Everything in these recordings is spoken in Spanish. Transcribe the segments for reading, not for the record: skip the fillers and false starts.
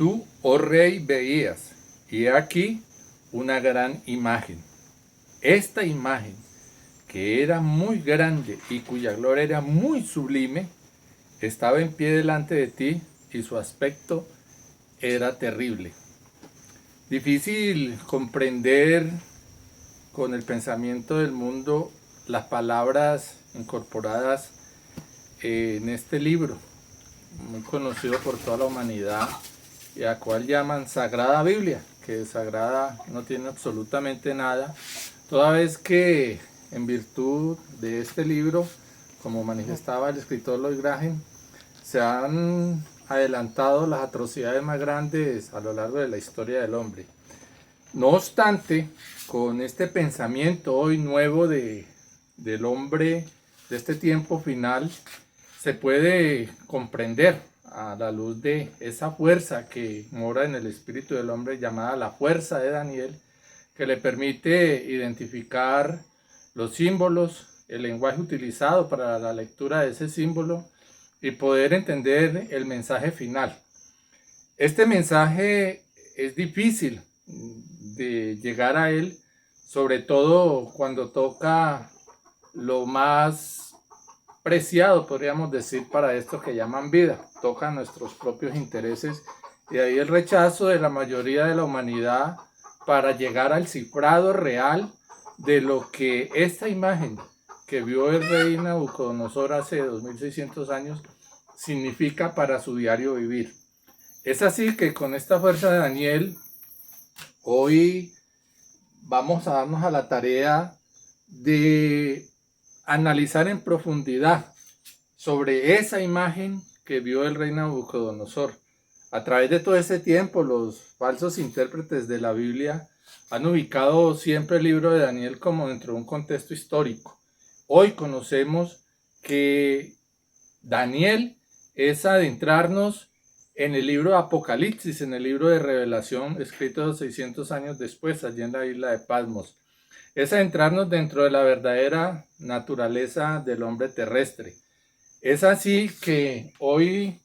Tú, oh rey, veías, y he aquí una gran imagen. Esta imagen, que era muy grande y cuya gloria era muy sublime, estaba en pie delante de ti y su aspecto era terrible. Difícil comprender con el pensamiento del mundo las palabras incorporadas en este libro, muy conocido por toda la humanidad, y a cual llaman Sagrada Biblia, que de sagrada no tiene absolutamente nada, toda vez que en virtud de este libro, como manifestaba el escritor Lloyd Graham, se han adelantado las atrocidades más grandes a lo largo de la historia del hombre. No obstante, con este pensamiento hoy nuevo del hombre de este tiempo final, se puede comprender a la luz de esa fuerza que mora en el espíritu del hombre, llamada la fuerza de Daniel, que le permite identificar los símbolos, el lenguaje utilizado para la lectura de ese símbolo y poder entender el mensaje final. Este mensaje es difícil de llegar a él, sobre todo cuando toca lo más preciado, podríamos decir, para esto que llaman vida, toca nuestros propios intereses, y ahí el rechazo de la mayoría de la humanidad para llegar al cifrado real de lo que esta imagen que vio el rey Nabucodonosor hace 2600 años significa para su diario vivir. Es así que con esta fuerza de Daniel, hoy vamos a darnos a la tarea de analizar en profundidad sobre esa imagen que vio el rey Nabucodonosor. A través de todo ese tiempo, los falsos intérpretes de la Biblia han ubicado siempre el libro de Daniel como dentro de un contexto histórico. Hoy conocemos que Daniel es adentrarnos en el libro de Apocalipsis, en el libro de Revelación, escrito 600 años después, allí en la isla de Patmos. Es adentrarnos dentro de la verdadera naturaleza del hombre terrestre. Es así que hoy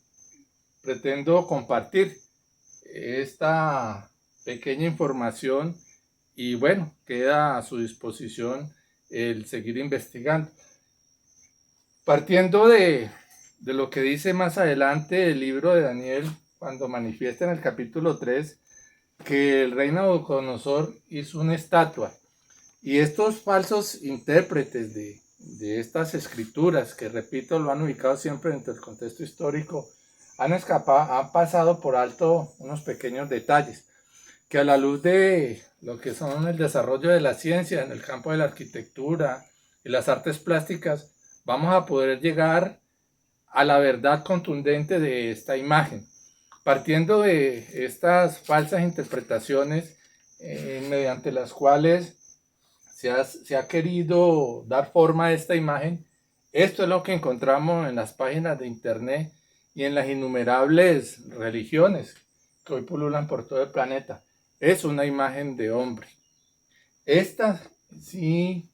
pretendo compartir esta pequeña información y bueno, queda a su disposición el seguir investigando. Partiendo de lo que dice más adelante el libro de Daniel, cuando manifiesta en el capítulo 3 que el rey Nabucodonosor hizo una estatua. Y estos falsos intérpretes de estas escrituras, que repito, lo han ubicado siempre dentro del contexto histórico, han pasado por alto unos pequeños detalles, que a la luz de lo que son el desarrollo de la ciencia en el campo de la arquitectura y las artes plásticas, vamos a poder llegar a la verdad contundente de esta imagen. Partiendo de estas falsas interpretaciones mediante las cuales se ha querido dar forma a esta imagen, esto es lo que encontramos en las páginas de internet y en las innumerables religiones que hoy pululan por todo el planeta. Es una imagen de hombre. Esta sí,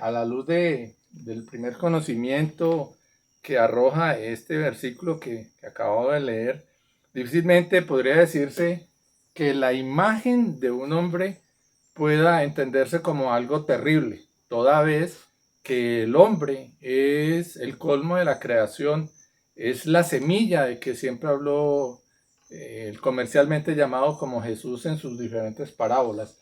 a la luz del primer conocimiento que arroja este versículo que acabo de leer, difícilmente podría decirse que la imagen de un hombre pueda entenderse como algo terrible, toda vez que el hombre es el colmo de la creación, es la semilla de que siempre habló el comercialmente llamado como Jesús en sus diferentes parábolas.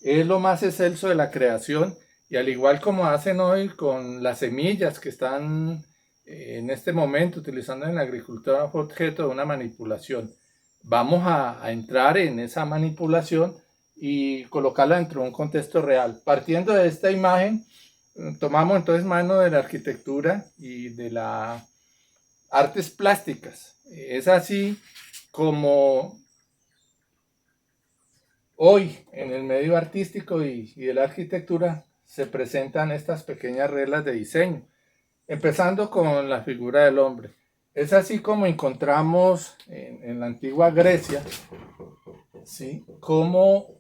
Es lo más excelso de la creación, y al igual como hacen hoy con las semillas que están en este momento utilizando en la agricultura fue objeto de una manipulación. Vamos a entrar en esa manipulación y colocarla dentro de un contexto real. Partiendo de esta imagen, tomamos entonces mano de la arquitectura y de las artes plásticas. Es así como hoy en el medio artístico y de la arquitectura se presentan estas pequeñas reglas de diseño, empezando con la figura del hombre. Es así como encontramos en la antigua Grecia, ¿sí?, como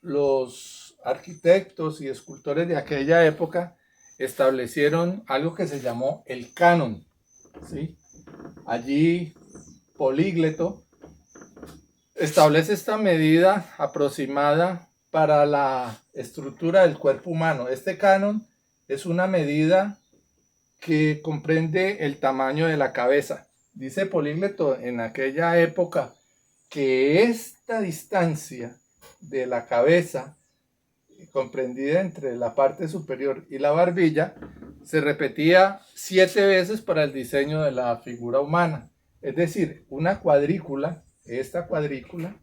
los arquitectos y escultores de aquella época establecieron algo que se llamó el canon, ¿sí? Allí Polígleto establece esta medida aproximada para la estructura del cuerpo humano. Este canon es una medida que comprende el tamaño de la cabeza. Dice Polígleto en aquella época que esta distancia de la cabeza, comprendida entre la parte superior y la barbilla, se repetía 7 veces para el diseño de la figura humana. Es decir, una cuadrícula, esta cuadrícula,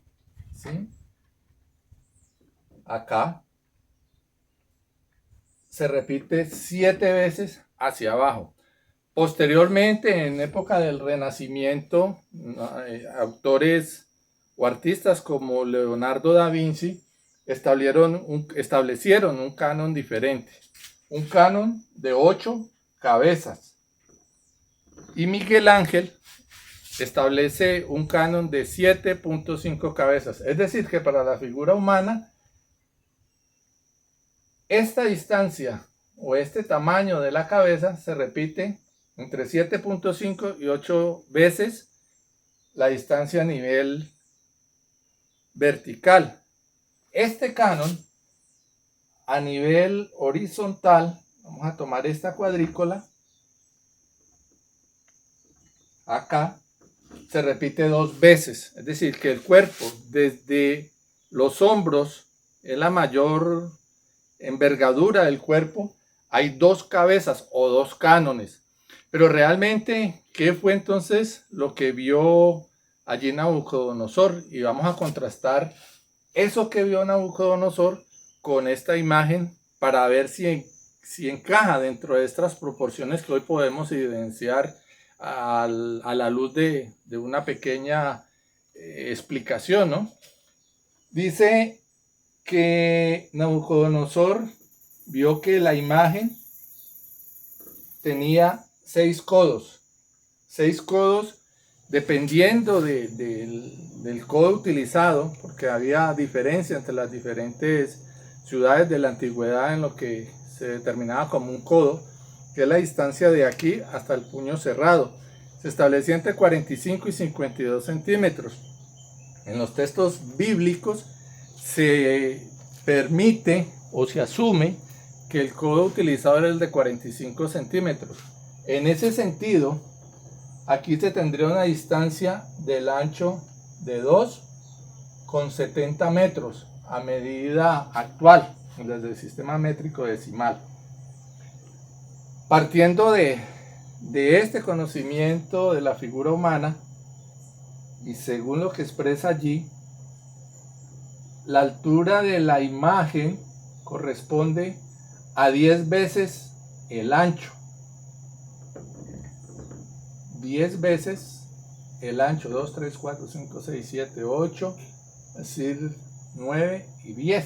¿sí? Acá, se repite 7 veces hacia abajo. Posteriormente, en época del Renacimiento, autores o artistas como Leonardo da Vinci establecieron un canon diferente, un canon de 8 cabezas. Y Miguel Ángel establece un canon de 7.5 cabezas. Es decir, que para la figura humana, esta distancia o este tamaño de la cabeza se repite entre 7.5 y 8 veces la distancia a nivel vertical. Este canon a nivel horizontal, vamos a tomar esta cuadrícula, acá, se repite 2 veces. Es decir, que el cuerpo desde los hombros, en la mayor envergadura del cuerpo, hay 2 cabezas o 2 cánones. Pero realmente, ¿qué fue entonces lo que vio allí Nabucodonosor? Y vamos a contrastar eso que vio Nabucodonosor con esta imagen para ver si encaja dentro de estas proporciones que hoy podemos evidenciar a la luz de una pequeña explicación, ¿no? Dice que Nabucodonosor vio que la imagen tenía 6 codos. 6 codos dependiendo del codo utilizado, porque había diferencia entre las diferentes ciudades de la antigüedad en lo que se determinaba como un codo, que es la distancia de aquí hasta el puño cerrado. Se establecía entre 45 y 52 centímetros. En los textos bíblicos se permite o se asume que el codo utilizado era el de 45 centímetros. En ese sentido, aquí se tendría una distancia del ancho de 2,70 metros a medida actual desde el sistema métrico decimal. Partiendo de este conocimiento de la figura humana y según lo que expresa allí, la altura de la imagen corresponde a 10 veces el ancho. 10 veces el ancho, 2, 3, 4, 5, 6, 7, 8, es decir, 9 y 10.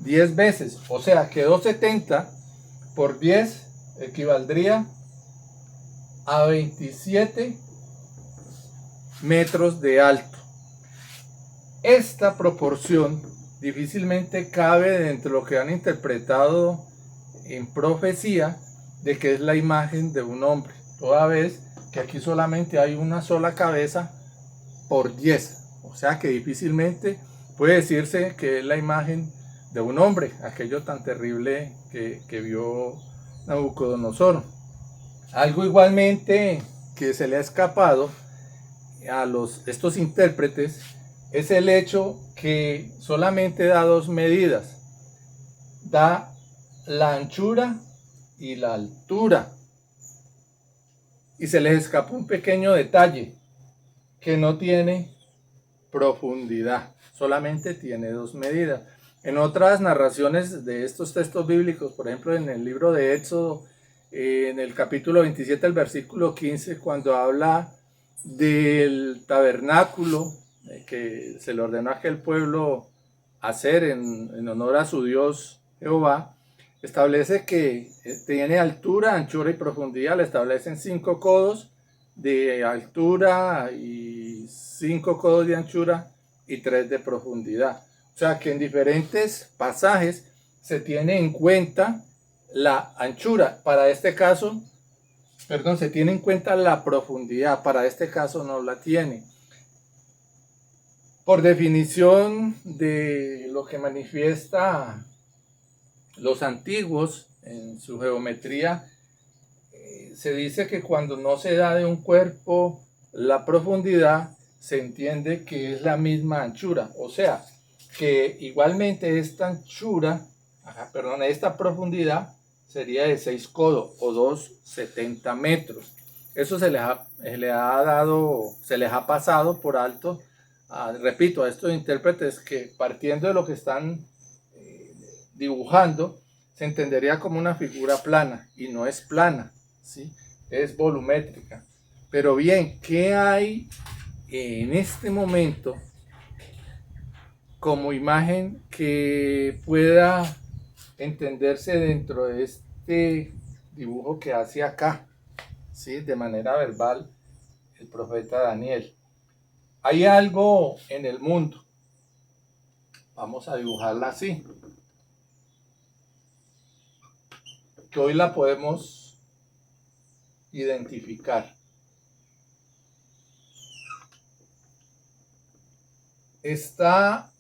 10 veces, o sea que 270 por 10 equivaldría a 27 metros de alto. Esta proporción difícilmente cabe dentro de lo que han interpretado en profecía de que es la imagen de un hombre, toda vez que aquí solamente hay una sola cabeza por 10, o sea que difícilmente puede decirse que es la imagen de un hombre, aquello tan terrible que vio Nabucodonosor. Algo igualmente que se le ha escapado a estos intérpretes es el hecho que solamente da 2 medidas, da la anchura y la altura, y se les escapó un pequeño detalle, que no tiene profundidad, solamente tiene 2 medidas. En otras narraciones de estos textos bíblicos, por ejemplo en el libro de Éxodo, en el capítulo 27, el versículo 15, cuando habla del tabernáculo que se le ordenó a aquel pueblo hacer en honor a su Dios Jehová, establece que tiene altura, anchura y profundidad. Le establecen 5 codos de altura y 5 codos de anchura y 3 de profundidad. O sea que en diferentes pasajes se tiene en cuenta la anchura. Para este caso, se tiene en cuenta la profundidad. Para este caso no la tiene. Por definición de lo que manifiesta los antiguos en su geometría, se dice que cuando no se da de un cuerpo la profundidad, se entiende que es la misma anchura. O sea, que igualmente esta anchura, esta profundidad sería de 6 codos o 2,70 metros. Eso se les ha pasado por alto, repito, a estos intérpretes, que partiendo de lo que están dibujando, se entendería como una figura plana, y no es plana, ¿sí? Es volumétrica. Pero bien, ¿qué hay en este momento como imagen que pueda entenderse dentro de este dibujo que hace acá, ¿sí? De manera verbal el profeta Daniel? Hay algo en el mundo, vamos a dibujarla así, que hoy la podemos identificar. Está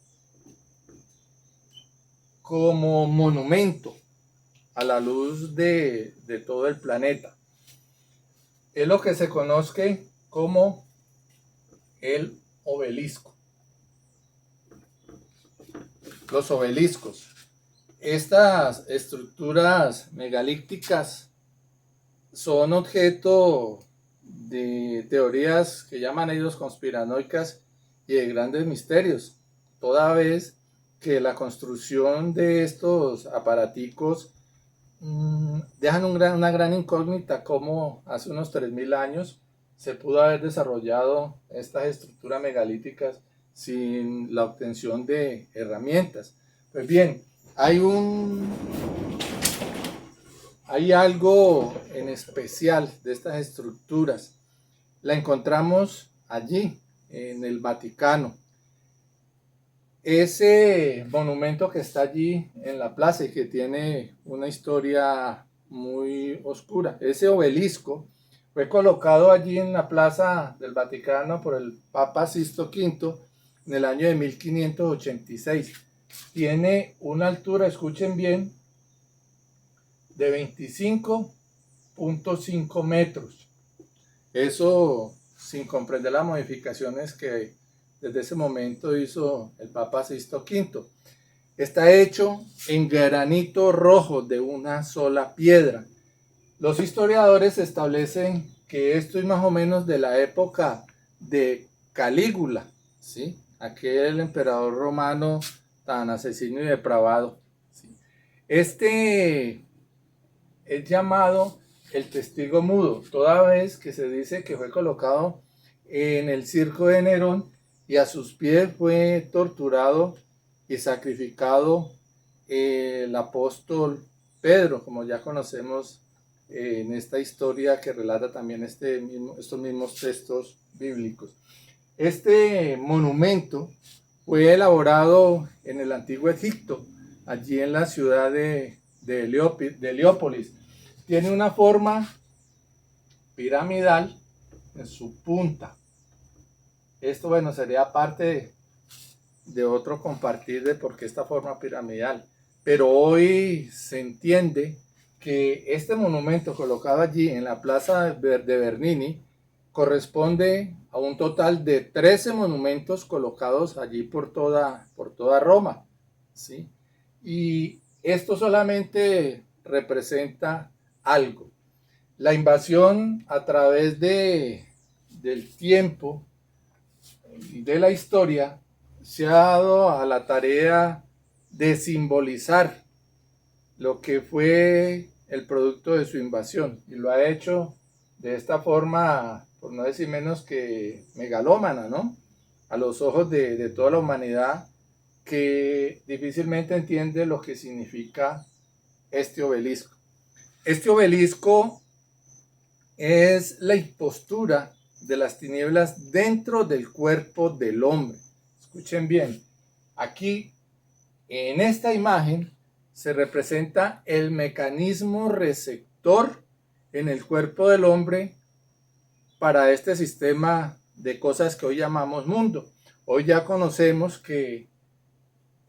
como monumento a la luz de todo el planeta. Es lo que se conoce como el obelisco. Los obeliscos. Estas estructuras megalíticas son objeto de teorías que llaman ellos conspiranoicas y de grandes misterios, toda vez que la construcción de estos aparaticos dejan una gran incógnita, como hace unos 3000 años se pudo haber desarrollado estas estructuras megalíticas sin la obtención de herramientas. Pues bien, hay algo en especial de estas estructuras. La encontramos allí, en el Vaticano. Ese monumento que está allí en la plaza y que tiene una historia muy oscura, ese obelisco, fue colocado allí en la plaza del Vaticano por el Papa Sixto V en el año de 1586. Tiene una altura, escuchen bien, de 25,5 metros. Eso sin comprender las modificaciones que desde ese momento hizo el Papa Sixto V. Está hecho en granito rojo de una sola piedra. Los historiadores establecen que esto es más o menos de la época de Calígula, ¿sí? Aquel emperador romano tan asesino y depravado, ¿sí? Este es llamado el testigo mudo, toda vez que se dice que fue colocado en el circo de Nerón y a sus pies fue torturado y sacrificado el apóstol Pedro, como ya conocemos en esta historia que relata también estos mismos textos bíblicos. Este monumento fue elaborado en el antiguo Egipto, allí en la ciudad de Heliópolis. Tiene una forma piramidal en su punta. Esto, bueno, sería parte de otro compartir de por qué esta forma piramidal. Pero hoy se entiende que este monumento colocado allí en la plaza de Bernini corresponde a un total de 13 monumentos colocados allí por toda Roma, ¿sí? Y esto solamente representa algo. La invasión a través del tiempo y de la historia se ha dado a la tarea de simbolizar lo que fue el producto de su invasión, y lo ha hecho de esta forma, por no decir menos que megalómana, ¿no? A los ojos de toda la humanidad, que difícilmente entiende lo que significa este obelisco. Este obelisco es la impostura de las tinieblas dentro del cuerpo del hombre. Escuchen bien, aquí en esta imagen se representa el mecanismo receptor en el cuerpo del hombre para este sistema de cosas que hoy llamamos mundo. Hoy ya conocemos que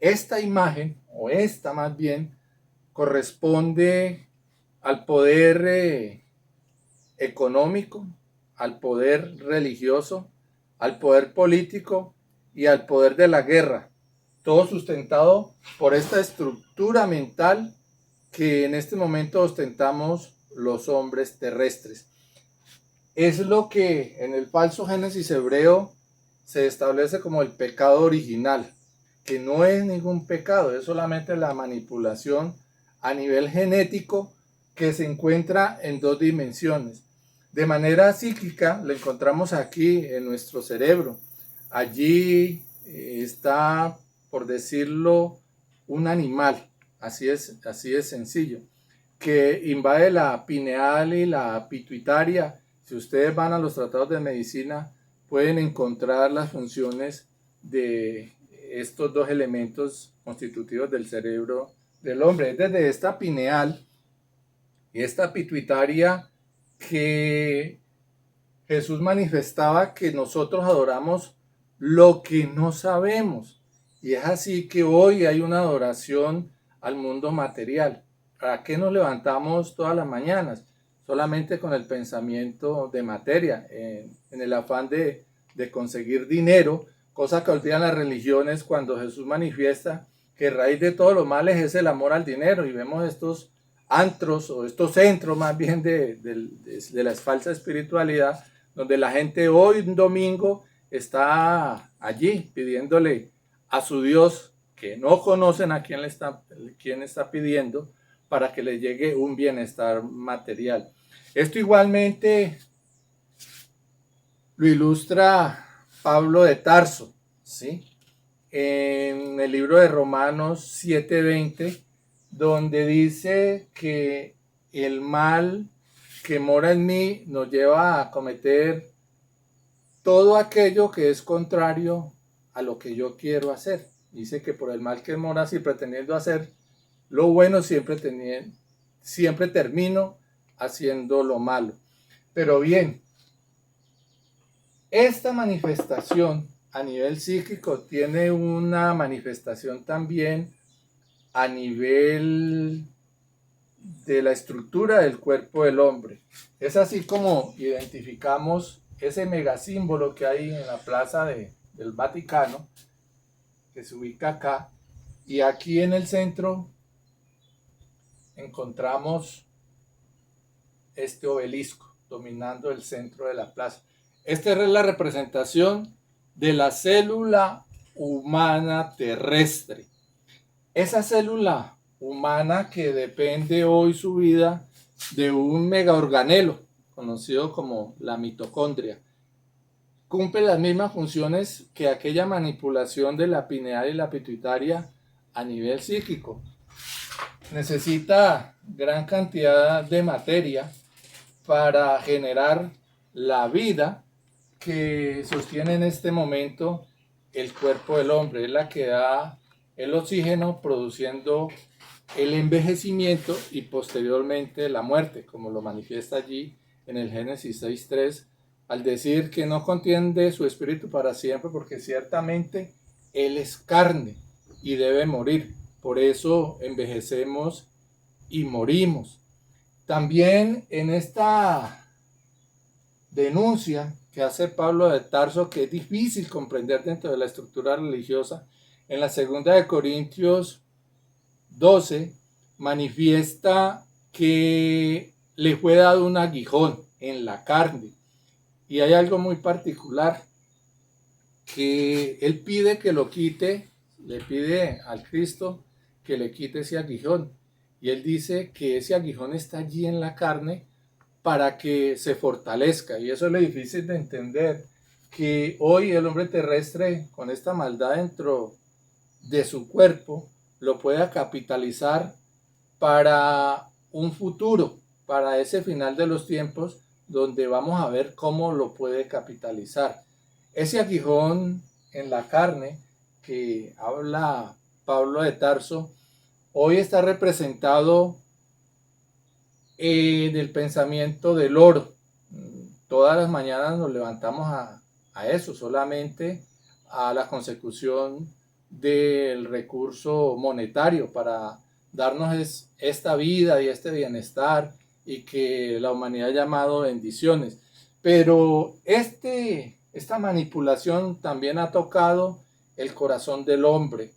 esta imagen, o esta más bien, corresponde al poder económico, al poder religioso, al poder político y al poder de la guerra. Todo sustentado por esta estructura mental que en este momento ostentamos los hombres terrestres. Es lo que en el falso Génesis hebreo se establece como el pecado original, que no es ningún pecado, es solamente la manipulación a nivel genético que se encuentra en dos dimensiones. De manera psíquica lo encontramos aquí en nuestro cerebro. Allí está, por decirlo, un animal, así es sencillo, que invade la pineal y la pituitaria. Si ustedes van a los tratados de medicina, pueden encontrar las funciones de estos dos elementos constitutivos del cerebro del hombre. Es desde esta pineal y esta pituitaria que Jesús manifestaba que nosotros adoramos lo que no sabemos. Y es así que hoy hay una adoración al mundo material. ¿Para qué nos levantamos todas las mañanas? Solamente con el pensamiento de materia, en el afán de conseguir dinero, cosa que olvidan las religiones cuando Jesús manifiesta que raíz de todos los males es el amor al dinero. Y vemos estos antros o estos centros más bien de la falsa espiritualidad, donde la gente hoy un domingo está allí pidiéndole a su Dios, que no conocen a quién está pidiendo, para que le llegue un bienestar material. Esto igualmente lo ilustra Pablo de Tarso, ¿sí? En el libro de Romanos 7:20, donde dice que el mal que mora en mí nos lleva a cometer todo aquello que es contrario a lo que yo quiero hacer. Dice que por el mal que mora, si pretendiendo hacer lo bueno, siempre termino haciendo lo malo. Pero bien, esta manifestación a nivel psíquico tiene una manifestación también a nivel de la estructura del cuerpo del hombre. Es así como identificamos ese megasímbolo que hay en la plaza del Vaticano, que se ubica acá, y aquí en el centro encontramos este obelisco dominando el centro de la plaza. Esta es la representación de la célula humana terrestre. Esa célula humana que depende hoy su vida de un megaorganelo conocido como la mitocondria. Cumple las mismas funciones que aquella manipulación de la pineal y la pituitaria a nivel psíquico. Necesita gran cantidad de materia para generar la vida que sostiene en este momento el cuerpo del hombre. Es la que da el oxígeno, produciendo el envejecimiento y posteriormente la muerte, como lo manifiesta allí en el Génesis 6:3, al decir que no contiene su espíritu para siempre, porque ciertamente él es carne y debe morir. Por eso envejecemos y morimos. También en esta denuncia que hace Pablo de Tarso, que es difícil comprender dentro de la estructura religiosa, en la segunda de Corintios 12 manifiesta que le fue dado un aguijón en la carne. Y hay algo muy particular, que él pide que lo quite, le pide al Cristo que le quite ese aguijón. Y él dice que ese aguijón está allí en la carne para que se fortalezca. Y eso es lo difícil de entender, que hoy el hombre terrestre, con esta maldad dentro de su cuerpo, lo pueda capitalizar para un futuro, para ese final de los tiempos, donde vamos a ver cómo lo puede capitalizar. Ese aguijón en la carne que habla Pablo de Tarso, hoy está representado en el pensamiento del oro. Todas las mañanas nos levantamos a eso, solamente a la consecución del recurso monetario para darnos esta vida y este bienestar y que la humanidad ha llamado bendiciones. Pero esta manipulación también ha tocado el corazón del hombre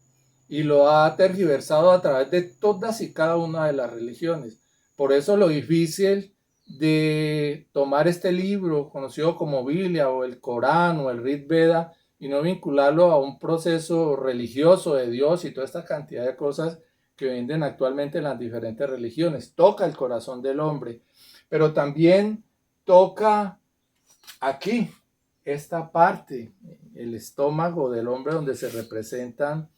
y lo ha tergiversado a través de todas y cada una de las religiones. Por eso lo difícil de tomar este libro conocido como Biblia o el Corán o el Rig Veda y no vincularlo a un proceso religioso de Dios y toda esta cantidad de cosas que venden actualmente en las diferentes religiones. Toca el corazón del hombre, pero también toca aquí esta parte, el estómago del hombre donde se representan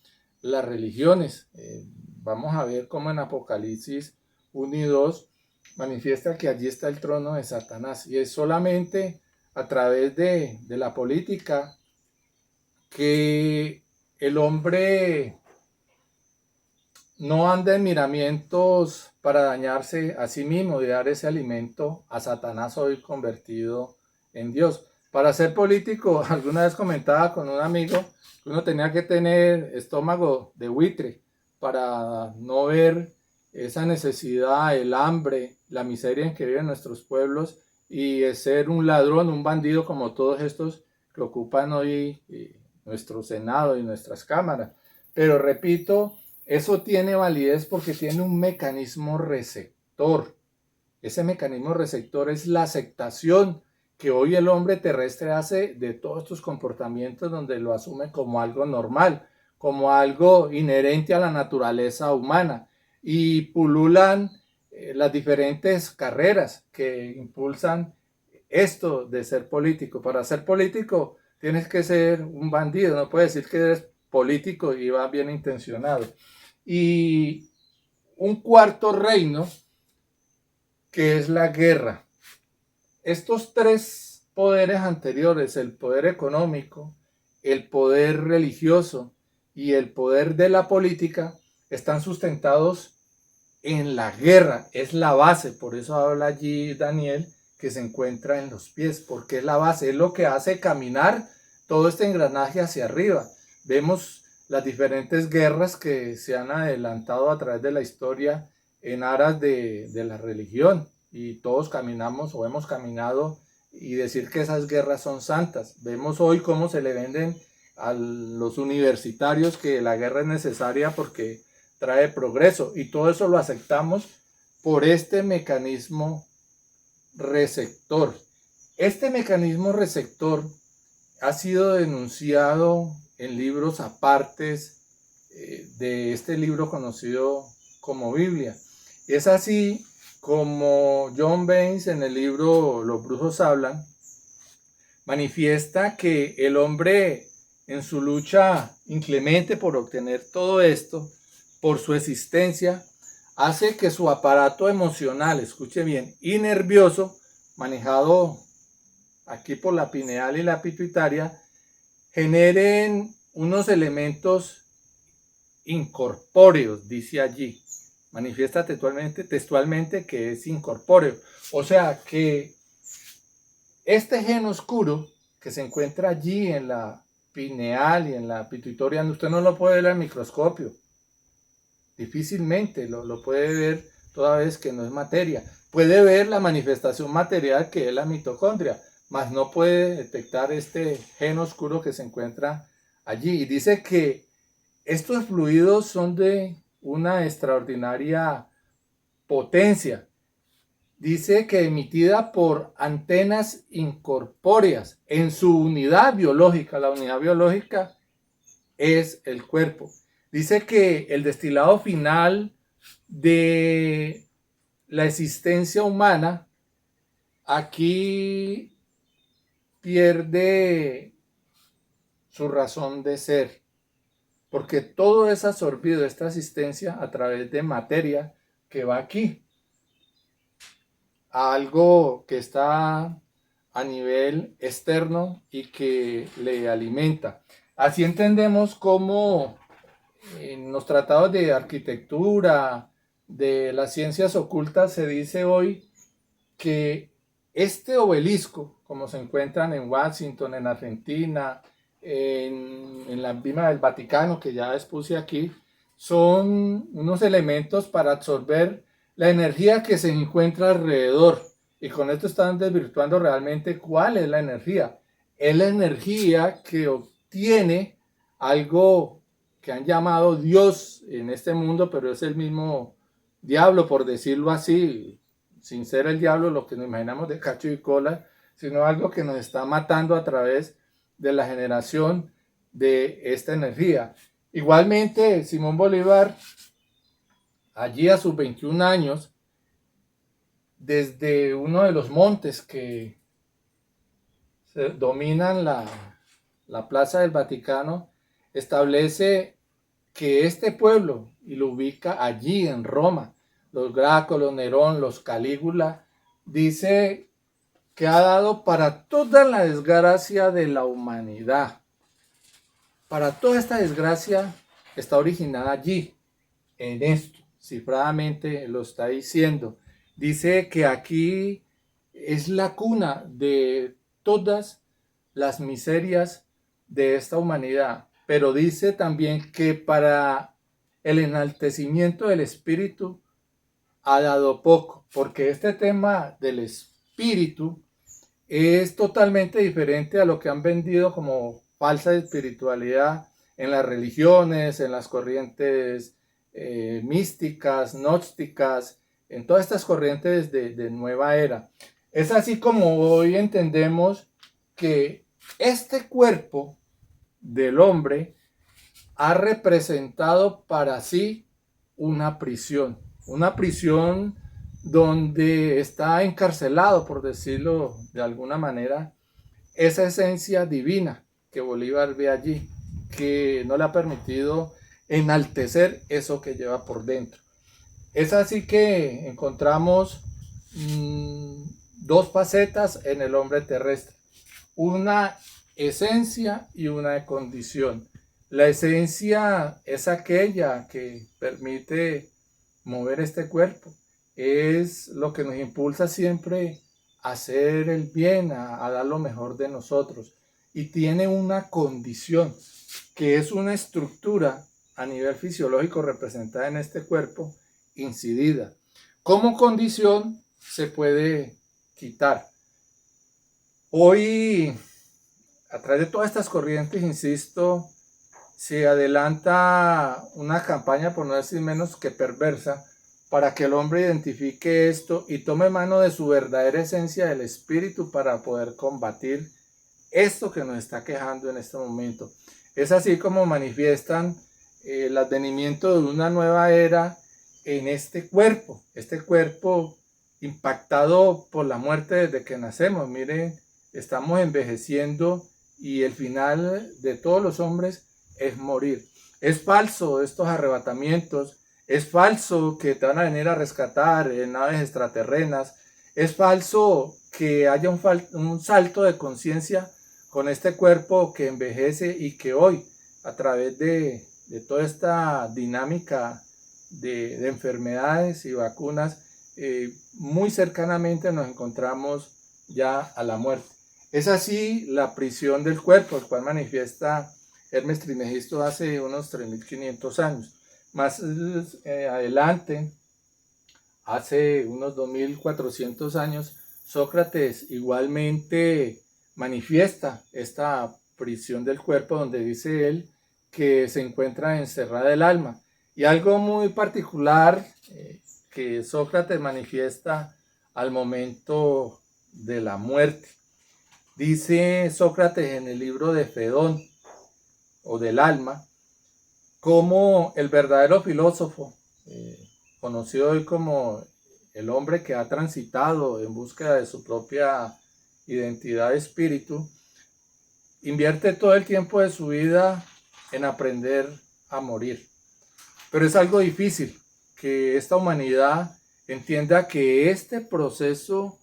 las religiones. Vamos a ver cómo en Apocalipsis 1 y 2 manifiesta que allí está el trono de Satanás y es solamente a través de la política que el hombre no anda en miramientos para dañarse a sí mismo y dar ese alimento a Satanás hoy convertido en Dios. Para ser político, alguna vez comentaba con un amigo que uno tenía que tener estómago de buitre para no ver esa necesidad, el hambre, la miseria en que viven nuestros pueblos y ser un ladrón, un bandido como todos estos que ocupan hoy nuestro Senado y nuestras cámaras. Pero repito, eso tiene validez porque tiene un mecanismo receptor. Ese mecanismo receptor es la aceptación que hoy el hombre terrestre hace de todos estos comportamientos donde lo asume como algo normal, como algo inherente a la naturaleza humana y pululan las diferentes carreras que impulsan esto de ser político. Para ser político tienes que ser un bandido, no puedes decir que eres político y vas bien intencionado. Y un cuarto reino que es la guerra. Estos tres poderes anteriores, el poder económico, el poder religioso y el poder de la política, están sustentados en la guerra, es la base, por eso habla allí Daniel que se encuentra en los pies, porque es la base, es lo que hace caminar todo este engranaje hacia arriba. Vemos las diferentes guerras que se han adelantado a través de la historia en aras de la religión y todos caminamos o hemos caminado y decir que esas guerras son santas. Vemos hoy cómo se le venden a los universitarios que la guerra es necesaria porque trae progreso y todo eso lo aceptamos por este mecanismo receptor. Este mecanismo receptor ha sido denunciado en libros apartes de este libro conocido como Biblia. Y es así como John Baines en el libro Los brujos hablan, manifiesta que el hombre en su lucha inclemente por obtener todo esto, por su existencia, hace que su aparato emocional, escuche bien, y nervioso, manejado aquí por la pineal y la pituitaria, generen unos elementos incorpóreos, dice allí. Manifiesta textualmente que es incorpóreo. O sea que este gen oscuro que se encuentra allí en la pineal y en la pituitaria, usted no lo puede ver al microscopio. Difícilmente lo puede ver toda vez que no es materia. Puede ver la manifestación material que es la mitocondria, mas no puede detectar este gen oscuro que se encuentra allí. Y dice que estos fluidos son de una extraordinaria potencia. Dice que emitida por antenas incorpóreas en su unidad biológica. La unidad biológica es el cuerpo. Dice que el destilado final de la existencia humana aquí pierde su razón de ser, porque todo es absorbido, esta existencia, a través de materia que va aquí, a algo que está a nivel externo y que le alimenta. Así entendemos cómo en los tratados de arquitectura, de las ciencias ocultas, se dice hoy que este obelisco, como se encuentran en Washington, en Argentina, en la embima del Vaticano, que ya expuse aquí, son unos elementos para absorber la energía que se encuentra alrededor. Y con esto están desvirtuando realmente cuál es la energía. Es la energía que obtiene algo que han llamado Dios en este mundo, pero es el mismo diablo, por decirlo así, sin ser el diablo lo que nos imaginamos de cacho y cola, sino algo que nos está matando a través de la generación de esta energía. Igualmente, Simón Bolívar, allí a sus 21 años, desde uno de los montes que dominan la Plaza del Vaticano, establece que este pueblo, y lo ubica allí en Roma, los Graco, los Nerón, los Calígula, dice que ha dado para toda la desgracia de la humanidad. Para toda esta desgracia está originada allí, en esto, cifradamente lo está diciendo. Dice que aquí es la cuna de todas las miserias de esta humanidad, pero dice también que para el enaltecimiento del espíritu ha dado poco, porque este tema del espíritu es totalmente diferente a lo que han vendido como falsa espiritualidad en las religiones, en las corrientes místicas, gnósticas, en todas estas corrientes de nueva era. Es así como hoy entendemos que este cuerpo del hombre ha representado para sí una prisión donde está encarcelado, por decirlo de alguna manera, esa esencia divina que Bolívar ve allí, que no le ha permitido enaltecer eso que lleva por dentro. Es así que encontramos dos facetas en el hombre terrestre, una esencia y una condición. La esencia es aquella que permite mover este cuerpo, es lo que nos impulsa siempre a hacer el bien, a dar lo mejor de nosotros, y tiene una condición que es una estructura a nivel fisiológico representada en este cuerpo, incidida. Como condición se puede quitar. Hoy, a través de todas estas corrientes, insisto, se adelanta una campaña, por no decir menos que perversa, para que el hombre identifique esto y tome mano de su verdadera esencia del espíritu para poder combatir esto que nos está quejando en este momento. Es así como manifiestan el advenimiento de una nueva era en este cuerpo impactado por la muerte desde que nacemos. Miren, estamos envejeciendo y el final de todos los hombres es morir. Es falso estos arrebatamientos, es falso que te van a venir a rescatar en naves extraterrenas, es falso que haya un salto de conciencia con este cuerpo que envejece y que hoy, a través de toda esta dinámica de enfermedades y vacunas, muy cercanamente nos encontramos ya a la muerte. Es así la prisión del cuerpo, el cual manifiesta Hermes Trismegisto hace unos 3500 años. Más adelante, hace unos 2400 años, Sócrates igualmente manifiesta esta prisión del cuerpo, donde dice él que se encuentra encerrada el alma. Y algo muy particular que Sócrates manifiesta al momento de la muerte. Dice Sócrates en el libro de Fedón, o del alma, como el verdadero filósofo, conocido hoy como el hombre que ha transitado en búsqueda de su propia identidad de espíritu, invierte todo el tiempo de su vida en aprender a morir. Pero es algo difícil que esta humanidad entienda que este proceso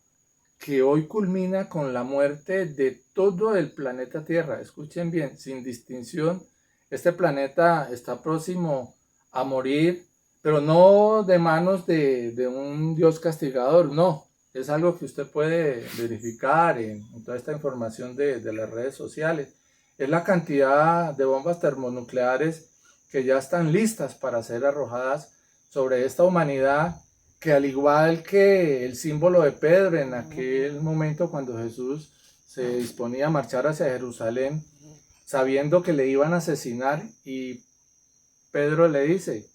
que hoy culmina con la muerte de todo el planeta Tierra, escuchen bien, sin distinción, este planeta está próximo a morir, pero no de manos de un Dios castigador, no, es algo que usted puede verificar en toda esta información de las redes sociales. es la cantidad de bombas termonucleares que ya están listas para ser arrojadas sobre esta humanidad, que al igual que el símbolo de Pedro en aquel momento cuando Jesús se disponía a marchar hacia Jerusalén, sabiendo que le iban a asesinar, y Pedro le dice,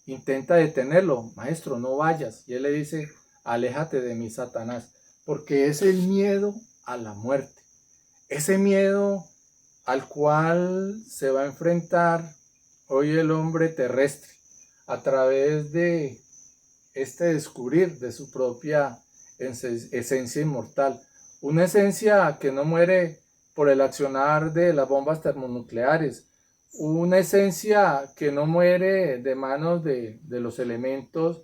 intenta detenerlo, maestro, no vayas. Y él le dice, aléjate de mí, Satanás, porque es el miedo a la muerte, ese miedo al cual se va a enfrentar hoy el hombre terrestre a través de este descubrir de su propia esencia inmortal, una esencia que no muere por el accionar de las bombas termonucleares, una esencia que no muere de manos de los elementos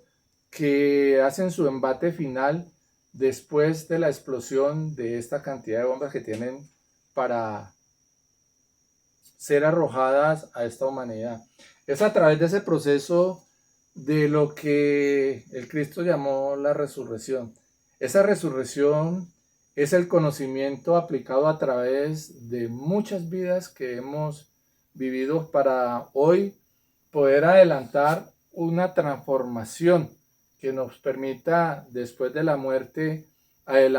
que hacen su embate final después de la explosión de esta cantidad de bombas que tienen para ser arrojadas a esta humanidad. Es a través de ese proceso de lo que el Cristo llamó la resurrección. Esa resurrección es el conocimiento aplicado a través de muchas vidas que hemos vivido para hoy poder adelantar una transformación que nos permita después de la muerte adelantar